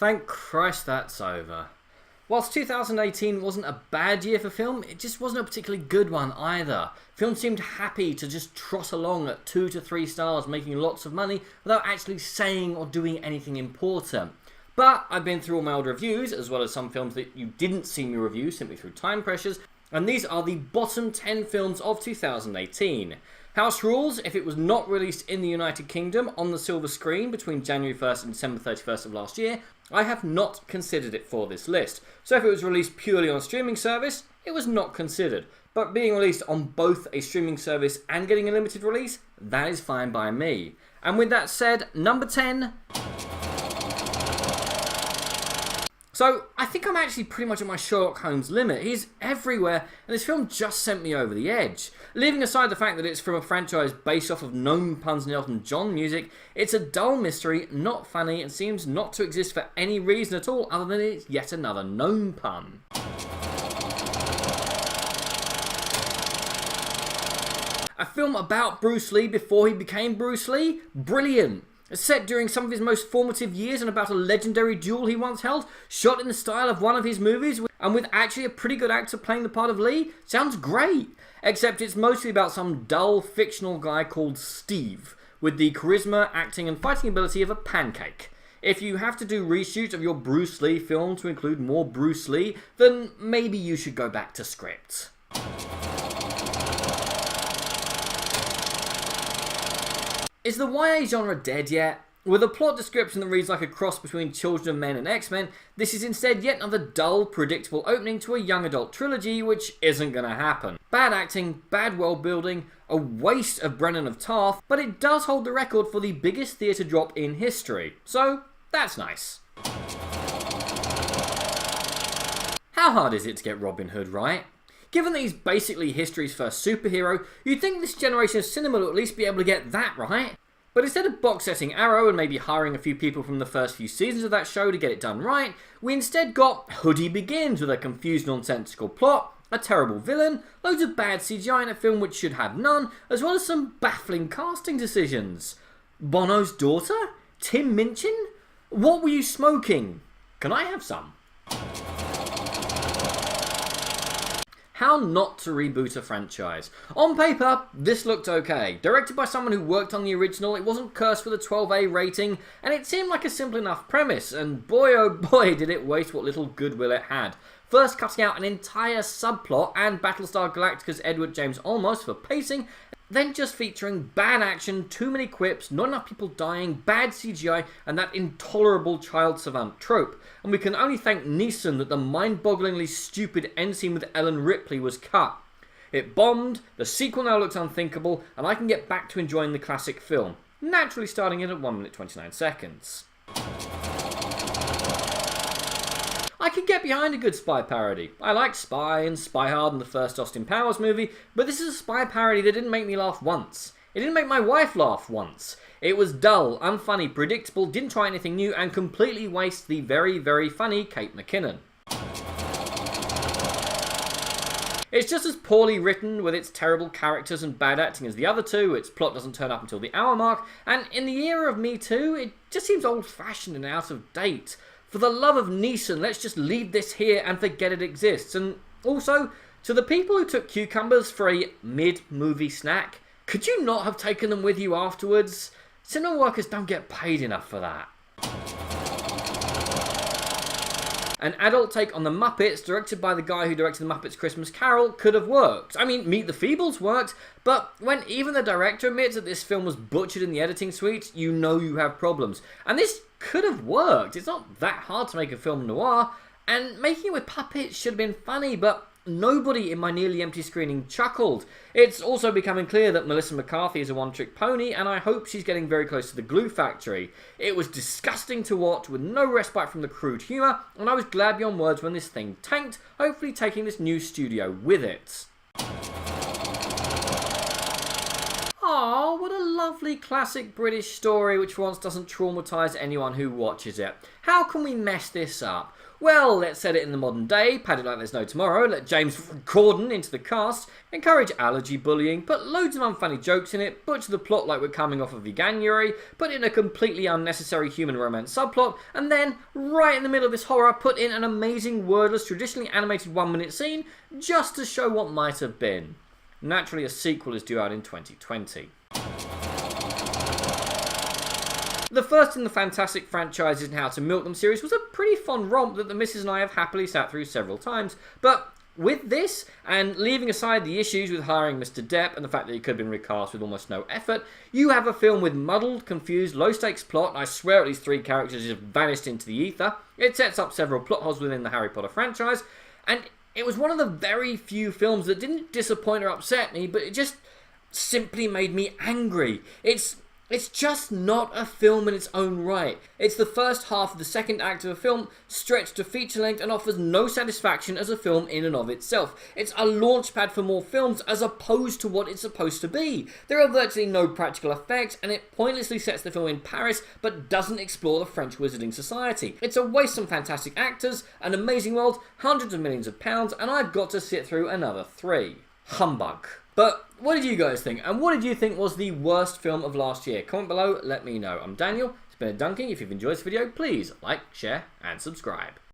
thank Christ that's over. Whilst 2018 wasn't a bad year for film, it just wasn't a particularly good one either. Film seemed happy to just trot along at 2 to 3 stars, making lots of money without actually saying or doing anything important. But I've been through all my old reviews, as well as some films that you didn't see me review simply through time pressures, and these are the bottom 10 films of 2018. House Rules, if it was not released in the United Kingdom on the silver screen between January 1st and December 31st of last year, I have not considered it for this list. So if it was released purely on a streaming service, it was not considered. But being released on both a streaming service and getting a limited release, that is fine by me. And with that said, number 10... So, I think I'm actually pretty much at my Sherlock Holmes limit. He's everywhere, and this film just sent me over the edge. Leaving aside the fact that it's from a franchise based off of known puns and Elton John music, it's a dull mystery, not funny, and seems not to exist for any reason at all other than it's yet another known pun. A film about Bruce Lee before he became Bruce Lee? Brilliant! Set during some of his most formative years and about a legendary duel he once held, shot in the style of one of his movies, and with actually a pretty good actor playing the part of Lee, sounds great. Except it's mostly about some dull, fictional guy called Steve, with the charisma, acting and fighting ability of a pancake. If you have to do reshoots of your Bruce Lee film to include more Bruce Lee, then maybe you should go back to script. Is the YA genre dead yet? With a plot description that reads like a cross between Children of Men and X-Men, this is instead yet another dull, predictable opening to a young adult trilogy, which isn't gonna happen. Bad acting, bad world building, a waste of Brennan of Tarth, but it does hold the record for the biggest theatre drop in history, so that's nice. How hard is it to get Robin Hood right? Given that he's basically history's first superhero, you'd think this generation of cinema would at least be able to get that right. But instead of box setting Arrow and maybe hiring a few people from the first few seasons of that show to get it done right, we instead got Hoodie Begins with a confused, nonsensical plot, a terrible villain, loads of bad CGI in a film which should have none, as well as some baffling casting decisions. Bono's daughter? Tim Minchin? What were you smoking? Can I have some? How not to reboot a franchise. On paper, this looked okay. Directed by someone who worked on the original, it wasn't cursed with a 12A rating, and it seemed like a simple enough premise, and boy oh boy did it waste what little goodwill it had. First cutting out an entire subplot and Battlestar Galactica's Edward James Olmos for pacing, then just featuring bad action, too many quips, not enough people dying, bad CGI, and that intolerable child savant trope. And we can only thank Neeson that the mind-bogglingly stupid end scene with Ellen Ripley was cut. It bombed, the sequel now looks unthinkable, and I can get back to enjoying the classic film, naturally starting it at 1 minute 29 seconds. I can get behind a good spy parody. I liked Spy and Spy Hard and the first Austin Powers movie, but this is a spy parody that didn't make me laugh once. It didn't make my wife laugh once. It was dull, unfunny, predictable, didn't try anything new, and completely wastes the very, very funny Kate McKinnon. It's just as poorly written with its terrible characters and bad acting as the other two, its plot doesn't turn up until the hour mark, and in the era of Me Too, it just seems old-fashioned and out of date. For the love of Neeson, let's just leave this here and forget it exists. And also, to the people who took cucumbers for a mid-movie snack, could you not have taken them with you afterwards? Cinema workers don't get paid enough for that. An adult take on the Muppets, directed by the guy who directed the Muppets Christmas Carol, could have worked. I mean, Meet the Feebles worked, but when even the director admits that this film was butchered in the editing suite, you know you have problems. And this could have worked. It's not that hard to make a film noir, and making it with puppets should have been funny, but nobody in my nearly empty screening chuckled. It's also becoming clear that Melissa McCarthy is a one-trick pony, and I hope she's getting very close to the Glue Factory. It was disgusting to watch, with no respite from the crude humour, and I was glad beyond words when this thing tanked, hopefully taking this new studio with it. Aw, what a lovely classic British story which for once doesn't traumatise anyone who watches it. How can we mess this up? Well, let's set it in the modern day, pad it like there's no tomorrow, let James Corden into the cast, encourage allergy bullying, put loads of unfunny jokes in it, butcher the plot like we're coming off of Veganuary, put in a completely unnecessary human romance subplot, and then, right in the middle of this horror, put in an amazing wordless, traditionally animated 1-minute scene, just to show what might have been. Naturally, a sequel is due out in 2020. The first in the Fantastic Franchises and How to Milk Them series was a pretty fun romp that the missus and I have happily sat through several times, but with this, and leaving aside the issues with hiring Mr. Depp and the fact that he could have been recast with almost no effort, you have a film with muddled, confused, low-stakes plot, and I swear at least 3 characters just vanished into the ether. It sets up several plot holes within the Harry Potter franchise, and it was one of the very few films that didn't disappoint or upset me, but it just simply made me angry. It's just not a film in its own right. It's the first half of the second act of a film stretched to feature length and offers no satisfaction as a film in and of itself. It's a launchpad for more films as opposed to what it's supposed to be. There are virtually no practical effects and it pointlessly sets the film in Paris but doesn't explore the French Wizarding Society. It's a waste of fantastic actors, an amazing world, hundreds of millions of pounds, and I've got to sit through another 3. Humbug. But what did you guys think? And what did you think was the worst film of last year? Comment below, let me know. I'm Daniel, it's been a Dunking. If you've enjoyed this video, please like, share, and subscribe.